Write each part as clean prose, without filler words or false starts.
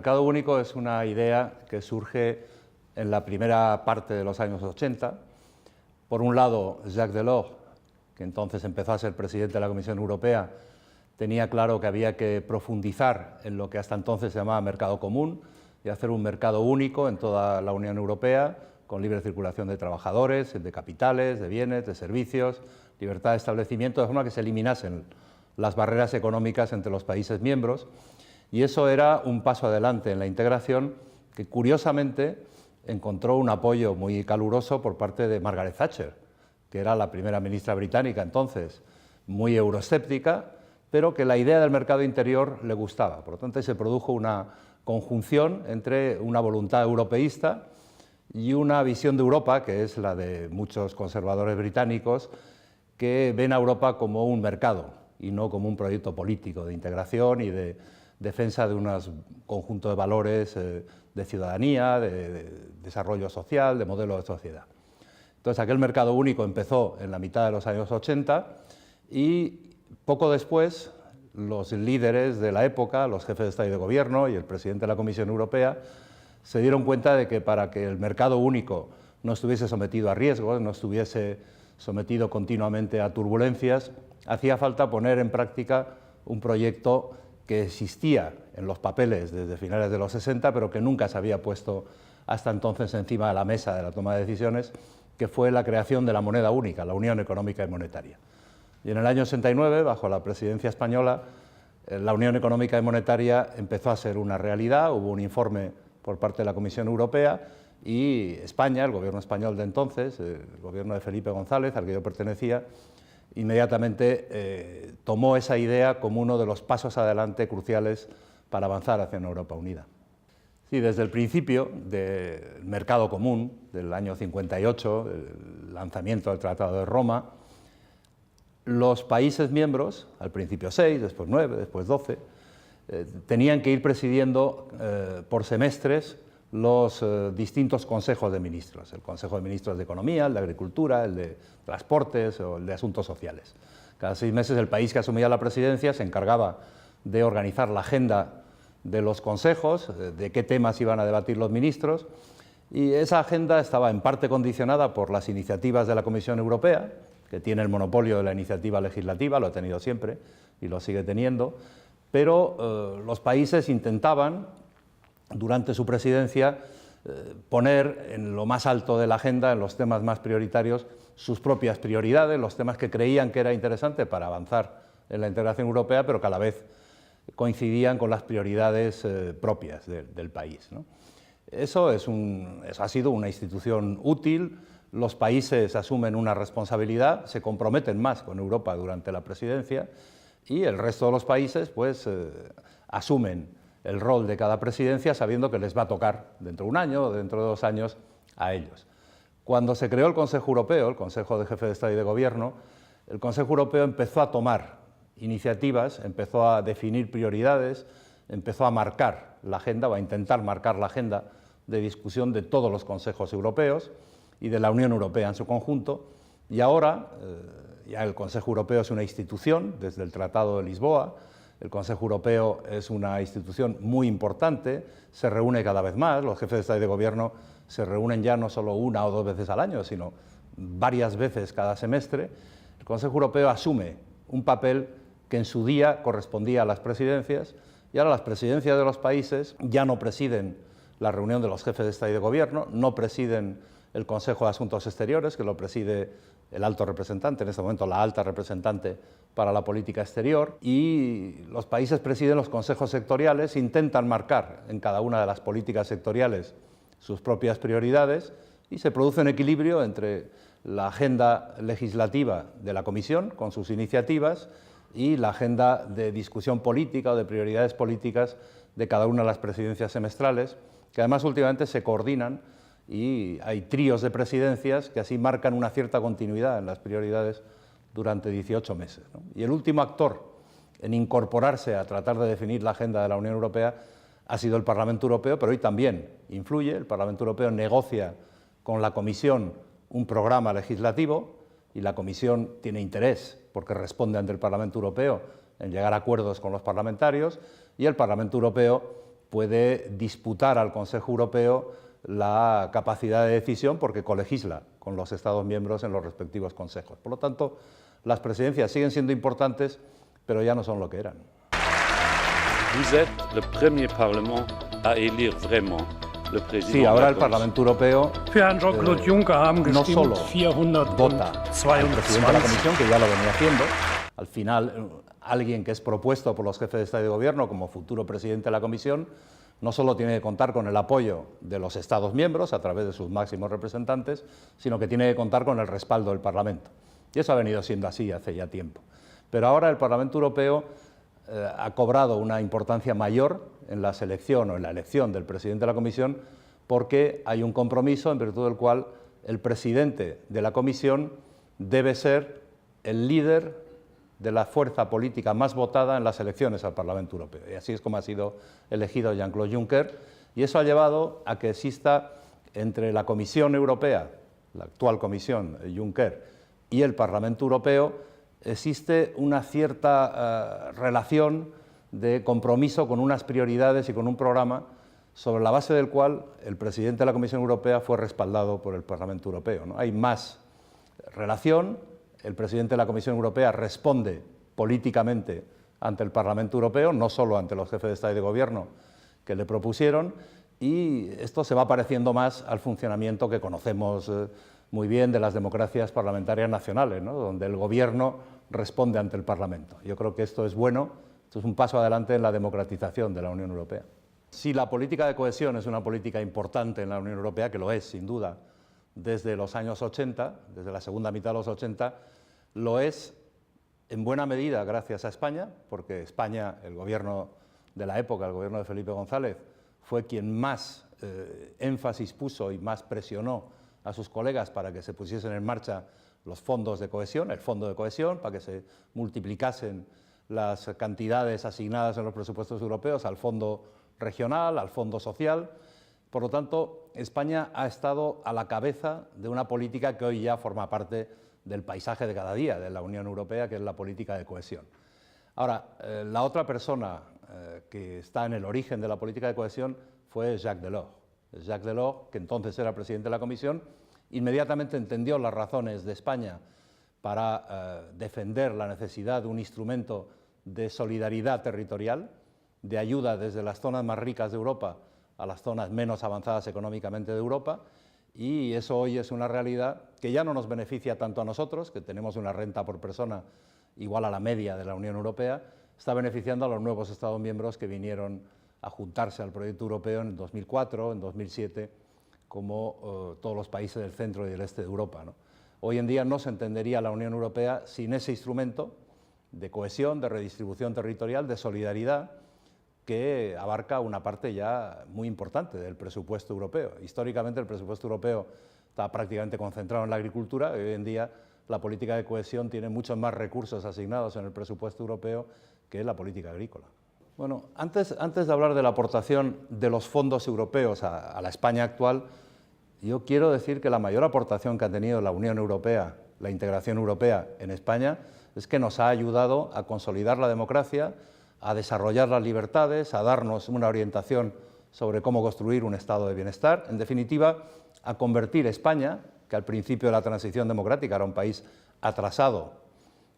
mercado único es una idea que surge en la primera parte de los años 80. Por un lado, Jacques Delors, que entonces empezó a ser presidente de la Comisión Europea, tenía claro que había que profundizar en lo que hasta entonces se llamaba mercado común y hacer un mercado único en toda la Unión Europea, con libre circulación de trabajadores, de capitales, de bienes, de servicios, libertad de establecimiento, de forma que se eliminasen las barreras económicas entre los países miembros. Y eso era un paso adelante en la integración que, curiosamente, encontró un apoyo muy caluroso por parte de Margaret Thatcher, que era la primera ministra británica entonces, muy euroescéptica, pero que la idea del mercado interior le gustaba. Por lo tanto, se produjo una conjunción entre una voluntad europeísta y una visión de Europa, que es la de muchos conservadores británicos, que ven a Europa como un mercado y no como un proyecto político de integración y de defensa de un conjunto de valores de ciudadanía, de desarrollo social, de modelo de sociedad. Entonces, aquel mercado único empezó en la mitad de los años 80 y poco después los líderes de la época, los jefes de Estado y de Gobierno y el presidente de la Comisión Europea, se dieron cuenta de que para que el mercado único no estuviese sometido a riesgos, no estuviese sometido continuamente a turbulencias, hacía falta poner en práctica un proyecto que existía en los papeles desde finales de los 60, pero que nunca se había puesto hasta entonces encima de la mesa de la toma de decisiones, que fue la creación de la moneda única, la Unión Económica y Monetaria. Y en el año 69, bajo la presidencia española, la Unión Económica y Monetaria empezó a ser una realidad. Hubo un informe por parte de la Comisión Europea y España, el gobierno español de entonces, el gobierno de Felipe González, al que yo pertenecía, inmediatamente tomó esa idea como uno de los pasos adelante cruciales para avanzar hacia una Europa unida. Sí, desde el principio del mercado común, del año 58, el lanzamiento del Tratado de Roma, los países miembros, al principio 6, después 9, después 12, tenían que ir presidiendo por semestres los distintos consejos de ministros, el Consejo de Ministros de Economía, el de Agricultura, el de Transportes o el de Asuntos Sociales. Cada 6 meses el país que asumía la presidencia se encargaba de organizar la agenda de los consejos, de qué temas iban a debatir los ministros, y esa agenda estaba en parte condicionada por las iniciativas de la Comisión Europea, que tiene el monopolio de la iniciativa legislativa, lo ha tenido siempre y lo sigue teniendo, pero los países intentaban, durante su presidencia, poner en lo más alto de la agenda, en los temas más prioritarios, sus propias prioridades, los temas que creían que era interesante para avanzar en la integración europea, pero que a la vez coincidían con las prioridades propias del país, ¿no? Eso ha sido una institución útil. Los países asumen una responsabilidad, se comprometen más con Europa durante la presidencia y el resto de los países pues, asumen el rol de cada presidencia sabiendo que les va a tocar dentro de un año o dentro de 2 años a ellos. Cuando se creó el Consejo Europeo, el Consejo de Jefes de Estado y de Gobierno, el Consejo Europeo empezó a tomar iniciativas, empezó a definir prioridades, empezó a marcar la agenda o a intentar marcar la agenda de discusión de todos los consejos europeos y de la Unión Europea en su conjunto, y ahora ya el Consejo Europeo es una institución desde el Tratado de Lisboa. El Consejo Europeo es una institución muy importante, se reúne cada vez más, los jefes de Estado y de Gobierno se reúnen ya no solo 1 o 2 veces al año, sino varias veces cada semestre. El Consejo Europeo asume un papel que en su día correspondía a las presidencias, y ahora las presidencias de los países ya no presiden la reunión de los jefes de Estado y de Gobierno, no presiden el Consejo de Asuntos Exteriores, que lo preside el alto representante, en este momento la alta representante para la política exterior, y los países presiden los consejos sectoriales, intentan marcar en cada una de las políticas sectoriales sus propias prioridades y se produce un equilibrio entre la agenda legislativa de la Comisión con sus iniciativas y la agenda de discusión política o de prioridades políticas de cada una de las presidencias semestrales, que además últimamente se coordinan y hay tríos de presidencias que así marcan una cierta continuidad en las prioridades durante 18 meses, ¿no? Y el último actor en incorporarse a tratar de definir la agenda de la Unión Europea ha sido el Parlamento Europeo, pero hoy también influye. El Parlamento Europeo negocia con la Comisión un programa legislativo y la Comisión tiene interés, porque responde ante el Parlamento Europeo, en llegar a acuerdos con los parlamentarios, y el Parlamento Europeo puede disputar al Consejo Europeo la capacidad de decisión porque colegisla con los Estados miembros en los respectivos consejos. Por lo tanto, las presidencias siguen siendo importantes, pero ya no son lo que eran. Vous êtes le premier Parlement à élire vraiment le président. Sí, ahora el Parlamento Europeo no solo vota al presidente de la Comisión, que ya lo venía haciendo. Al final, alguien que es propuesto por los jefes de Estado y de Gobierno como futuro presidente de la Comisión no solo tiene que contar con el apoyo de los Estados miembros a través de sus máximos representantes, sino que tiene que contar con el respaldo del Parlamento. Y eso ha venido siendo así hace ya tiempo. Pero ahora el Parlamento Europeo ha cobrado una importancia mayor en la selección o en la elección del presidente de la Comisión porque hay un compromiso en virtud del cual el presidente de la Comisión debe ser el líder de la fuerza política más votada en las elecciones al Parlamento Europeo. Y así es como ha sido elegido Jean-Claude Juncker, y eso ha llevado a que exista entre la Comisión Europea, la actual Comisión Juncker, y el Parlamento Europeo, existe una cierta relación de compromiso con unas prioridades y con un programa sobre la base del cual el presidente de la Comisión Europea fue respaldado por el Parlamento Europeo, ¿no? Hay más relación. El presidente de la Comisión Europea responde políticamente ante el Parlamento Europeo, no solo ante los jefes de Estado y de Gobierno que le propusieron, y esto se va pareciendo más al funcionamiento que conocemos muy bien de las democracias parlamentarias nacionales, ¿no? Donde el Gobierno responde ante el Parlamento. Yo creo que esto es bueno, esto es un paso adelante en la democratización de la Unión Europea. Si la política de cohesión es una política importante en la Unión Europea, que lo es, sin duda, desde los años 80, desde la segunda mitad de los 80, lo es en buena medida gracias a España, porque España, el gobierno de la época, el gobierno de Felipe González, fue quien más énfasis puso y más presionó a sus colegas para que se pusiesen en marcha los fondos de cohesión, el fondo de cohesión, para que se multiplicasen las cantidades asignadas en los presupuestos europeos al fondo regional, al fondo social. Por lo tanto, España ha estado a la cabeza de una política que hoy ya forma parte del paisaje de cada día de la Unión Europea, que es la política de cohesión. Ahora, la otra persona que está en el origen de la política de cohesión fue Jacques Delors. Jacques Delors, que entonces era presidente de la Comisión, inmediatamente entendió las razones de España para defender la necesidad de un instrumento de solidaridad territorial, de ayuda desde las zonas más ricas de Europa a las zonas menos avanzadas económicamente de Europa, y eso hoy es una realidad que ya no nos beneficia tanto a nosotros, que tenemos una renta por persona igual a la media de la Unión Europea, está beneficiando a los nuevos Estados miembros que vinieron a juntarse al proyecto europeo en 2004, en 2007, como todos los países del centro y del este de Europa, ¿no? Hoy en día no se entendería la Unión Europea sin ese instrumento de cohesión, de redistribución territorial, de solidaridad, que abarca una parte ya muy importante del presupuesto europeo. Históricamente el presupuesto europeo está prácticamente concentrado en la agricultura, y hoy en día la política de cohesión tiene muchos más recursos asignados en el presupuesto europeo que la política agrícola. Bueno, antes de hablar de la aportación de los fondos europeos a la España actual, yo quiero decir que la mayor aportación que ha tenido la Unión Europea, la integración europea en España, es que nos ha ayudado a consolidar la democracia, a desarrollar las libertades, a darnos una orientación sobre cómo construir un estado de bienestar, en definitiva, a convertir España, que al principio de la transición democrática era un país atrasado,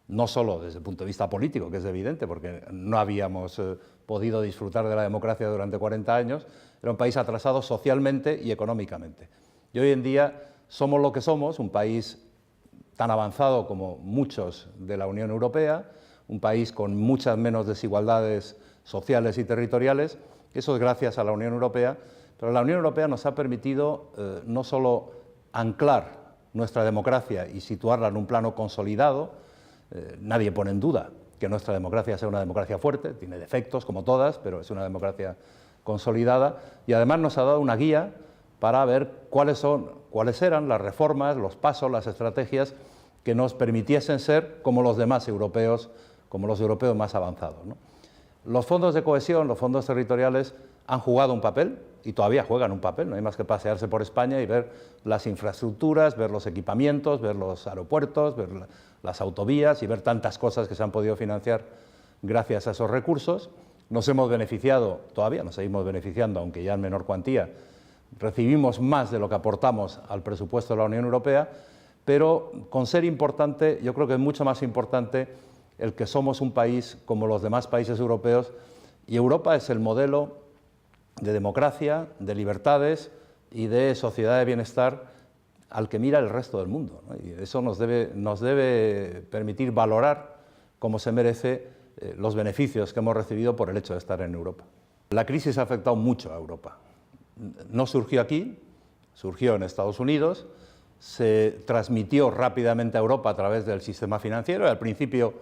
no solo desde el punto de vista político, que es evidente, porque no habíamos podido disfrutar de la democracia durante 40 años, era un país atrasado socialmente y económicamente. Y hoy en día somos lo que somos, un país tan avanzado como muchos de la Unión Europea, un país con muchas menos desigualdades sociales y territoriales. Eso es gracias a la Unión Europea, pero la Unión Europea nos ha permitido no solo anclar nuestra democracia y situarla en un plano consolidado. Nadie pone en duda que nuestra democracia sea una democracia fuerte, tiene defectos como todas, pero es una democracia consolidada, y además nos ha dado una guía para ver cuáles eran las reformas, los pasos, las estrategias que nos permitiesen ser como los demás europeos, como los europeos más avanzados, ¿no? Los fondos de cohesión, los fondos territoriales han jugado un papel y todavía juegan un papel, no hay más que pasearse por España y ver las infraestructuras, ver los equipamientos, ver los aeropuertos, ver las autovías y ver tantas cosas que se han podido financiar gracias a esos recursos. nos hemos beneficiado, todavía nos seguimos beneficiando, aunque ya en menor cuantía, recibimos más de lo que aportamos al presupuesto de la Unión Europea, pero con ser importante, yo creo que es mucho más importante el que somos un país como los demás países europeos, y Europa es el modelo de democracia, de libertades y de sociedad de bienestar al que mira el resto del mundo, ¿no? Y eso nos debe permitir valorar como se merece los beneficios que hemos recibido por el hecho de estar en Europa. La crisis ha afectado mucho a Europa. No surgió aquí, surgió en Estados Unidos, se transmitió rápidamente a Europa a través del sistema financiero, y al principio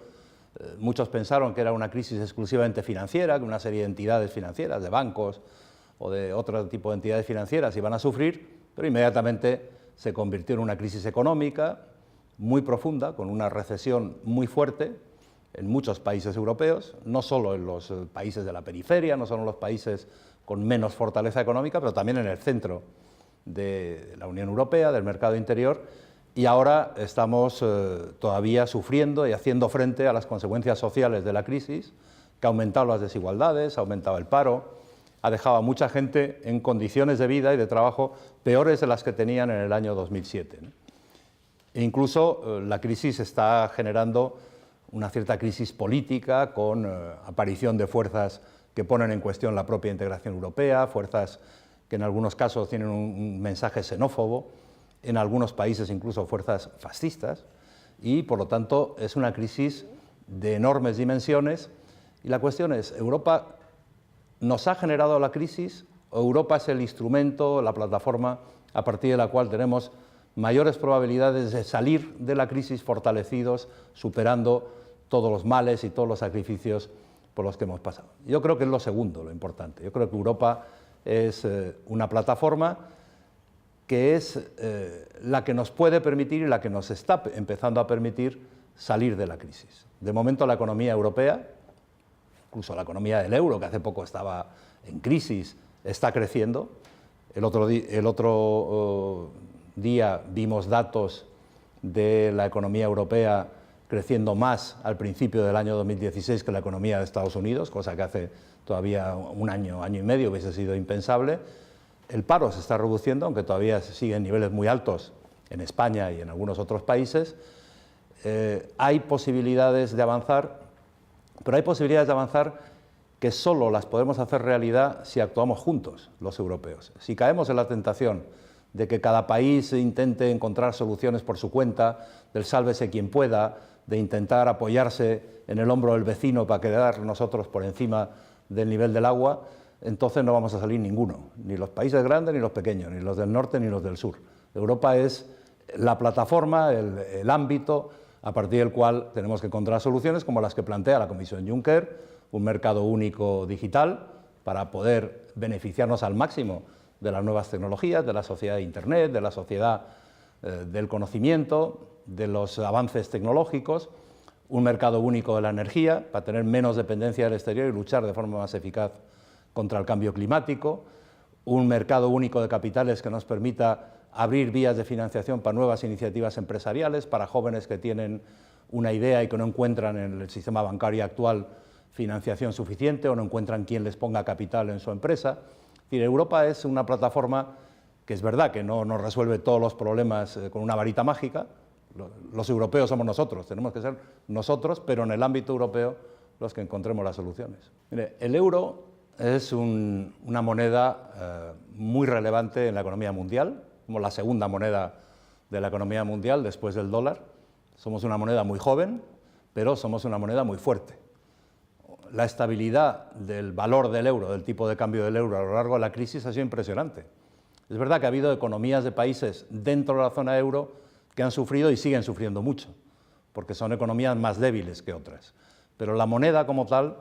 muchos pensaron que era una crisis exclusivamente financiera, que una serie de entidades financieras, de bancos o de otro tipo de entidades financieras iban a sufrir, pero inmediatamente se convirtió en una crisis económica muy profunda, con una recesión muy fuerte en muchos países europeos, no solo en los países de la periferia, no solo en los países con menos fortaleza económica, pero también en el centro de la Unión Europea, del mercado interior, y ahora estamos todavía sufriendo y haciendo frente a las consecuencias sociales de la crisis, que ha aumentado las desigualdades, ha aumentado el paro, ha dejado a mucha gente en condiciones de vida y de trabajo peores de las que tenían en el año 2007, ¿no? E incluso la crisis está generando una cierta crisis política, con aparición de fuerzas que ponen en cuestión la propia integración europea, fuerzas que en algunos casos tienen un mensaje xenófobo, en algunos países incluso fuerzas fascistas, y por lo tanto es una crisis de enormes dimensiones. Y la cuestión es, ¿Europa nos ha generado la crisis o Europa es el instrumento, la plataforma a partir de la cual tenemos mayores probabilidades de salir de la crisis fortalecidos, superando todos los males y todos los sacrificios por los que hemos pasado? Yo creo que es lo segundo, lo importante. Yo creo que Europa es una plataforma que es la que nos puede permitir y la que nos está empezando a permitir salir de la crisis. De momento la economía europea, incluso la economía del euro, que hace poco estaba en crisis, está creciendo. El otro día vimos datos de la economía europea creciendo más al principio del año 2016 que la economía de Estados Unidos, cosa que hace todavía un año, año y medio hubiese sido impensable. El paro se está reduciendo, aunque todavía se sigue en niveles muy altos en España y en algunos otros países. Hay posibilidades de avanzar, pero hay posibilidades de avanzar que solo las podemos hacer realidad si actuamos juntos, los europeos. Si caemos en la tentación de que cada país intente encontrar soluciones por su cuenta, del sálvese quien pueda, de intentar apoyarse en el hombro del vecino para quedar nosotros por encima del nivel del agua, entonces no vamos a salir ninguno, ni los países grandes ni los pequeños, ni los del norte ni los del sur. Europa es la plataforma, el ámbito a partir del cual tenemos que encontrar soluciones como las que plantea la Comisión Juncker, un mercado único digital para poder beneficiarnos al máximo de las nuevas tecnologías, de la sociedad de Internet, de la sociedad del conocimiento, de los avances tecnológicos, un mercado único de la energía para tener menos dependencia del exterior y luchar de forma más eficaz contra el cambio climático, un mercado único de capitales que nos permita abrir vías de financiación para nuevas iniciativas empresariales, para jóvenes que tienen una idea y que no encuentran en el sistema bancario actual financiación suficiente o no encuentran quien les ponga capital en su empresa. Es decir, Europa es una plataforma que es verdad que no nos resuelve todos los problemas con una varita mágica. Los europeos somos nosotros, tenemos que ser nosotros, pero en el ámbito europeo los que encontremos las soluciones. Mire, el euro es una moneda muy relevante en la economía mundial, como la segunda moneda de la economía mundial después del dólar. Somos una moneda muy joven, pero somos una moneda muy fuerte. La estabilidad del valor del euro, del tipo de cambio del euro a lo largo de la crisis ha sido impresionante. Es verdad que ha habido economías de países dentro de la zona euro que han sufrido y siguen sufriendo mucho, porque son economías más débiles que otras. Pero la moneda como tal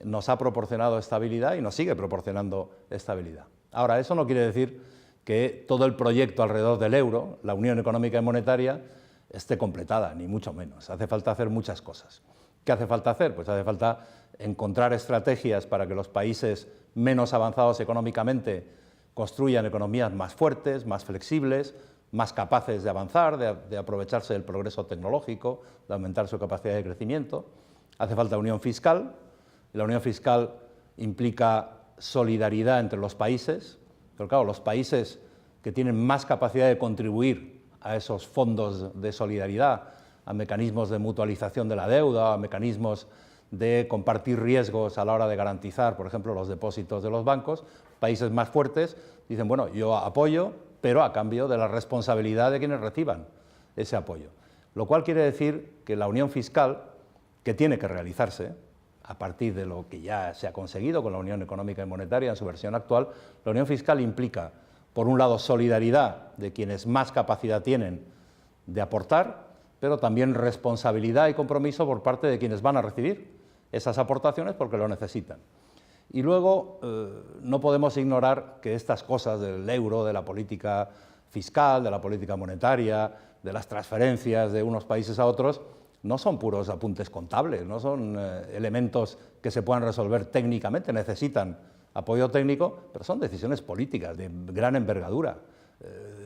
nos ha proporcionado estabilidad y nos sigue proporcionando estabilidad. Ahora, eso no quiere decir que todo el proyecto alrededor del euro, la Unión Económica y Monetaria, esté completada, ni mucho menos. Hace falta hacer muchas cosas. ¿Qué hace falta hacer? Pues hace falta encontrar estrategias para que los países menos avanzados económicamente construyan economías más fuertes, más flexibles, más capaces de avanzar, de aprovecharse del progreso tecnológico, de aumentar su capacidad de crecimiento. Hace falta unión fiscal. La unión fiscal implica solidaridad entre los países, pero claro, los países que tienen más capacidad de contribuir a esos fondos de solidaridad, a mecanismos de mutualización de la deuda, a mecanismos de compartir riesgos a la hora de garantizar, por ejemplo, los depósitos de los bancos, países más fuertes dicen, bueno, yo apoyo, pero a cambio de la responsabilidad de quienes reciban ese apoyo. Lo cual quiere decir que la unión fiscal, que tiene que realizarse a partir de lo que ya se ha conseguido con la Unión Económica y Monetaria en su versión actual, la unión fiscal implica, por un lado, solidaridad de quienes más capacidad tienen de aportar, pero también responsabilidad y compromiso por parte de quienes van a recibir esas aportaciones porque lo necesitan. Y luego no podemos ignorar que estas cosas del euro, de la política fiscal, de la política monetaria, de las transferencias de unos países a otros, no son puros apuntes contables, no son elementos que se puedan resolver técnicamente, necesitan apoyo técnico, pero son decisiones políticas de gran envergadura.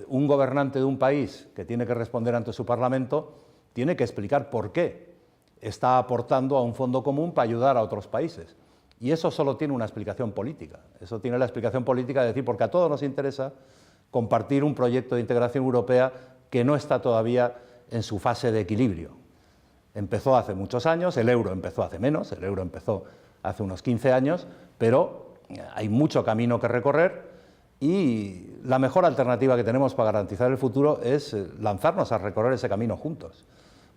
Un gobernante de un país que tiene que responder ante su Parlamento tiene que explicar por qué está aportando a un fondo común para ayudar a otros países. Y eso solo tiene una explicación política. Eso tiene la explicación política de decir, porque a todos nos interesa compartir un proyecto de integración europea que no está todavía en su fase de equilibrio. Empezó hace muchos años, el euro empezó hace menos, el euro empezó hace unos 15 años, pero hay mucho camino que recorrer y la mejor alternativa que tenemos para garantizar el futuro es lanzarnos a recorrer ese camino juntos.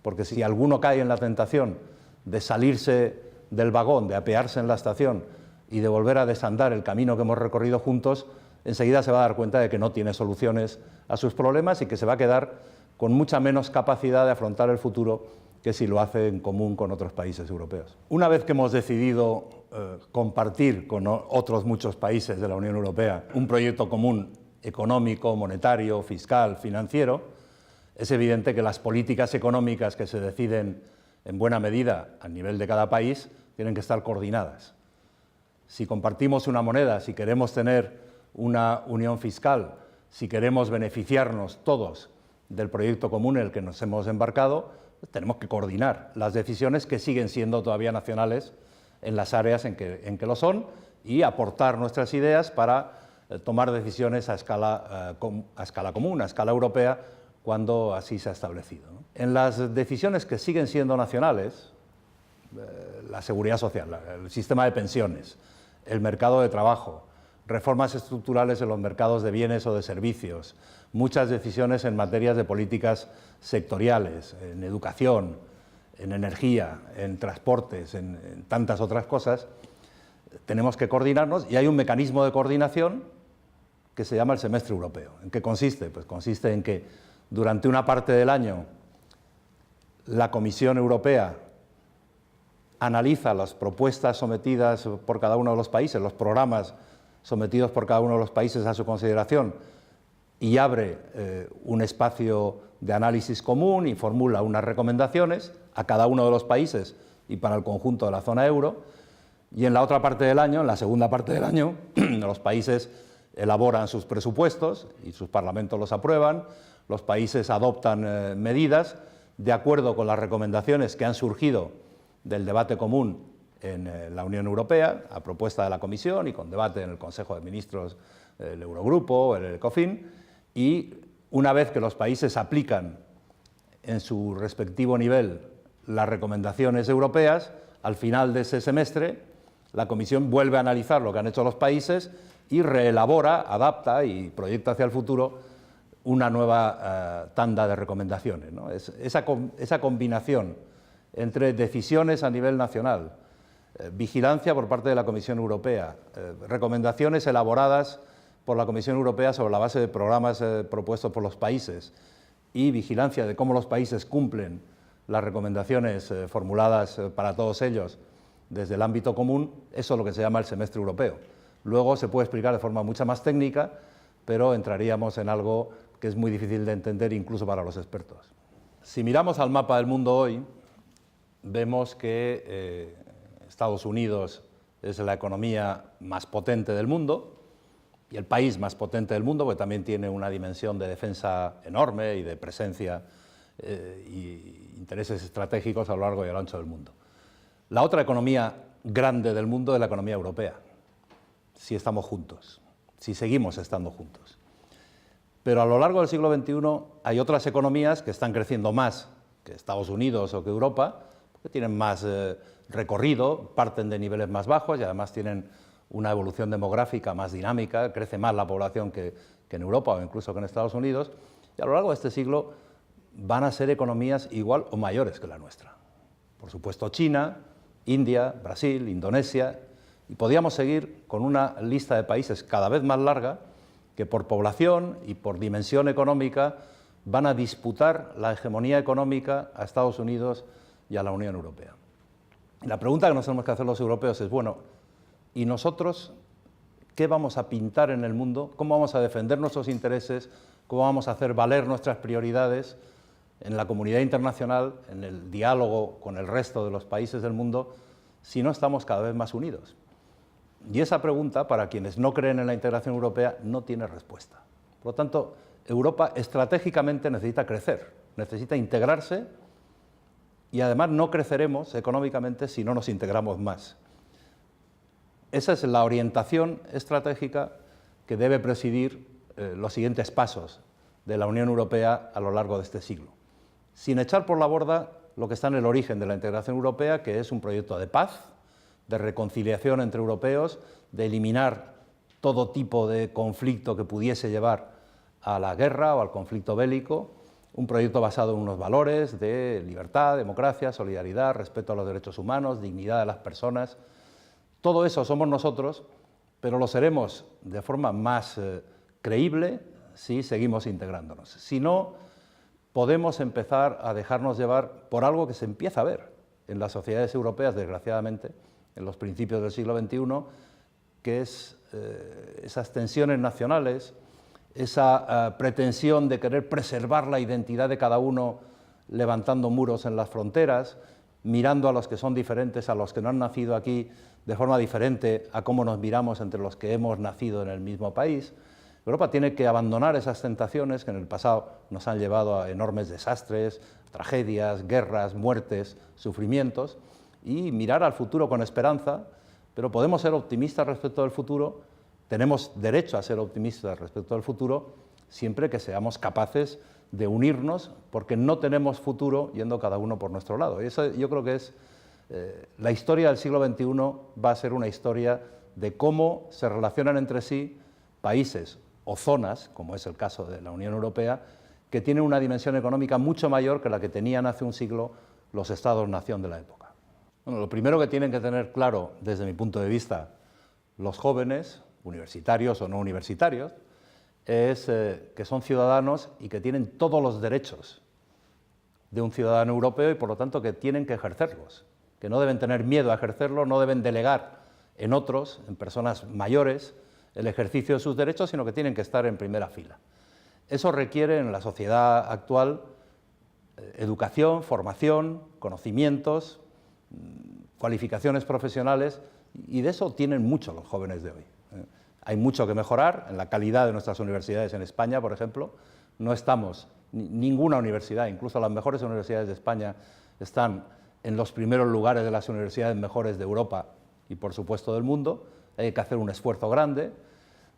Porque si alguno cae en la tentación de salirse del vagón, de apearse en la estación y de volver a desandar el camino que hemos recorrido juntos, enseguida se va a dar cuenta de que no tiene soluciones a sus problemas y que se va a quedar con mucha menos capacidad de afrontar el futuro que si lo hace en común con otros países europeos. Una vez que hemos decidido compartir con otros muchos países de la Unión Europea un proyecto común económico, monetario, fiscal, financiero, es evidente que las políticas económicas que se deciden en buena medida a nivel de cada país tienen que estar coordinadas. Si compartimos una moneda, si queremos tener una unión fiscal, si queremos beneficiarnos todos del proyecto común en el que nos hemos embarcado, tenemos que coordinar las decisiones que siguen siendo todavía nacionales en las áreas en que lo son y aportar nuestras ideas para tomar decisiones a escala común, a escala europea, cuando así se ha establecido, ¿no? En las decisiones que siguen siendo nacionales, la seguridad social, el sistema de pensiones, el mercado de trabajo, reformas estructurales en los mercados de bienes o de servicios, muchas decisiones en materias de políticas sectoriales, en educación, en energía, en transportes, en tantas otras cosas, tenemos que coordinarnos y hay un mecanismo de coordinación que se llama el semestre europeo. ¿En qué consiste? Pues consiste en que durante una parte del año la Comisión Europea analiza las propuestas sometidas por cada uno de los países, los programas sometidos por cada uno de los países a su consideración y abre un espacio de análisis común y formula unas recomendaciones a cada uno de los países y para el conjunto de la zona euro. Y en la otra parte del año, en la segunda parte del año, los países elaboran sus presupuestos y sus parlamentos los aprueban, los países adoptan medidas de acuerdo con las recomendaciones que han surgido del debate común en la Unión Europea, a propuesta de la Comisión y con debate en el Consejo de Ministros, el Eurogrupo, el Ecofin, y una vez que los países aplican en su respectivo nivel las recomendaciones europeas, al final de ese semestre la Comisión vuelve a analizar lo que han hecho los países y reelabora, adapta y proyecta hacia el futuro una nueva tanda de recomendaciones, ¿no? Esa combinación entre decisiones a nivel nacional, vigilancia por parte de la Comisión Europea, recomendaciones elaboradas por la Comisión Europea sobre la base de programas propuestos por los países y vigilancia de cómo los países cumplen las recomendaciones formuladas para todos ellos desde el ámbito común, eso es lo que se llama el semestre europeo. Luego se puede explicar de forma mucho más técnica, pero entraríamos en algo que es muy difícil de entender incluso para los expertos. Si miramos al mapa del mundo hoy, vemos que Estados Unidos es la economía más potente del mundo y el país más potente del mundo, porque también tiene una dimensión de defensa enorme y de presencia y intereses estratégicos a lo largo y a lo ancho del mundo. La otra economía grande del mundo es la economía europea. si estamos juntos, si seguimos estando juntos. Pero a lo largo del siglo XXI hay otras economías que están creciendo más que Estados Unidos o que Europa, que tienen más recorrido, parten de niveles más bajos y además tienen una evolución demográfica más dinámica, crece más la población que en Europa o incluso que en Estados Unidos, y a lo largo de este siglo van a ser economías igual o mayores que la nuestra. Por supuesto China, India, Brasil, Indonesia, y podríamos seguir con una lista de países cada vez más larga que por población y por dimensión económica van a disputar la hegemonía económica a Estados Unidos y a la Unión Europea. La pregunta que nos tenemos que hacer los europeos es, bueno, ¿y nosotros qué vamos a pintar en el mundo? ¿Cómo vamos a defender nuestros intereses? ¿Cómo vamos a hacer valer nuestras prioridades en la comunidad internacional, en el diálogo con el resto de los países del mundo, si no estamos cada vez más unidos? Y esa pregunta, para quienes no creen en la integración europea, no tiene respuesta. Por lo tanto, Europa estratégicamente necesita crecer, necesita integrarse y además no creceremos económicamente si no nos integramos más. Esa es la orientación estratégica que debe presidir los siguientes pasos de la Unión Europea a lo largo de este siglo, sin echar por la borda lo que está en el origen de la integración europea, que es un proyecto de paz, de reconciliación entre europeos, de eliminar todo tipo de conflicto que pudiese llevar a la guerra o al conflicto bélico, un proyecto basado en unos valores de libertad, democracia, solidaridad, respeto a los derechos humanos, dignidad de las personas. Todo eso somos nosotros, pero lo seremos de forma más creíble si seguimos integrándonos. Si no, podemos empezar a dejarnos llevar por algo que se empieza a ver en las sociedades europeas, desgraciadamente, en los principios del siglo XXI, que es esas tensiones nacionales, esa pretensión de querer preservar la identidad de cada uno levantando muros en las fronteras, mirando a los que son diferentes, a los que no han nacido aquí de forma diferente a cómo nos miramos entre los que hemos nacido en el mismo país. Europa tiene que abandonar esas tentaciones que en el pasado nos han llevado a enormes desastres, tragedias, guerras, muertes, sufrimientos, y mirar al futuro con esperanza, pero podemos ser optimistas respecto del futuro, tenemos derecho a ser optimistas respecto del futuro, siempre que seamos capaces de unirnos, porque no tenemos futuro yendo cada uno por nuestro lado. Y eso yo creo que es la historia del siglo XXI, va a ser una historia de cómo se relacionan entre sí países o zonas, como es el caso de la Unión Europea, que tienen una dimensión económica mucho mayor que la que tenían hace un siglo los estados-nación de la época. Bueno, lo primero que tienen que tener claro, desde mi punto de vista, los jóvenes, universitarios o no universitarios, es que son ciudadanos y que tienen todos los derechos de un ciudadano europeo y por lo tanto que tienen que ejercerlos, que no deben tener miedo a ejercerlo, no deben delegar en otros, en personas mayores, el ejercicio de sus derechos, sino que tienen que estar en primera fila. Eso requiere en la sociedad actual educación, formación, conocimientos, cualificaciones profesionales, y de eso tienen mucho los jóvenes de hoy. Hay mucho que mejorar en la calidad de nuestras universidades en España, por ejemplo. No estamos, ninguna universidad, incluso las mejores universidades de España, están en los primeros lugares de las universidades mejores de Europa y, por supuesto, del mundo. Hay que hacer un esfuerzo grande.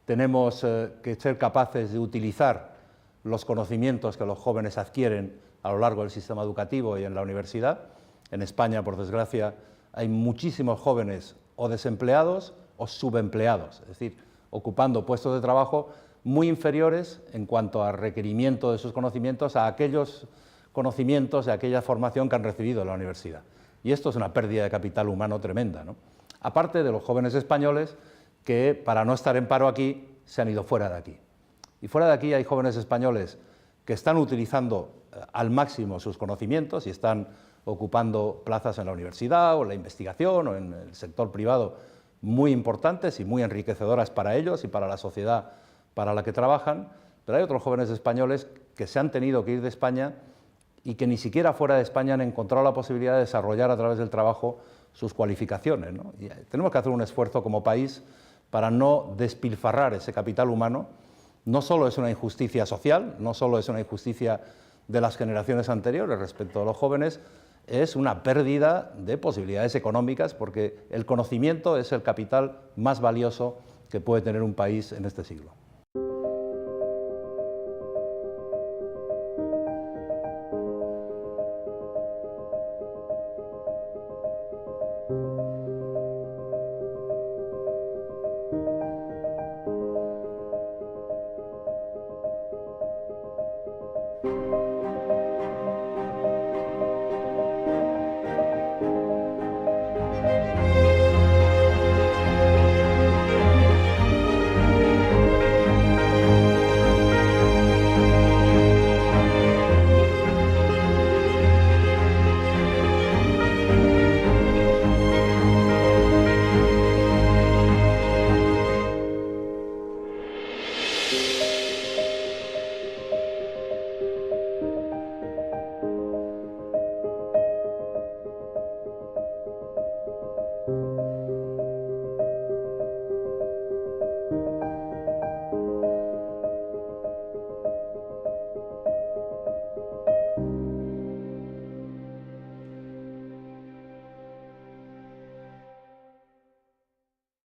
Tenemos que ser capaces de utilizar los conocimientos que los jóvenes adquieren a lo largo del sistema educativo y en la universidad. En España, por desgracia, hay muchísimos jóvenes o desempleados o subempleados, es decir, ocupando puestos de trabajo muy inferiores en cuanto a requerimiento de sus conocimientos a aquellos conocimientos y aquella formación que han recibido en la universidad. Y esto es una pérdida de capital humano tremenda, ¿no? Aparte de los jóvenes españoles que, para no estar en paro aquí, se han ido fuera de aquí. Y fuera de aquí hay jóvenes españoles que están utilizando al máximo sus conocimientos y están ocupando plazas en la universidad o en la investigación o en el sector privado muy importantes y muy enriquecedoras para ellos y para la sociedad para la que trabajan, pero hay otros jóvenes españoles que se han tenido que ir de España y que ni siquiera fuera de España han encontrado la posibilidad de desarrollar a través del trabajo sus cualificaciones, ¿no? Y tenemos que hacer un esfuerzo como país para no despilfarrar ese capital humano. No solo es una injusticia social, no solo es una injusticia de las generaciones anteriores respecto a los jóvenes, es una pérdida de posibilidades económicas, porque el conocimiento es el capital más valioso que puede tener un país en este siglo.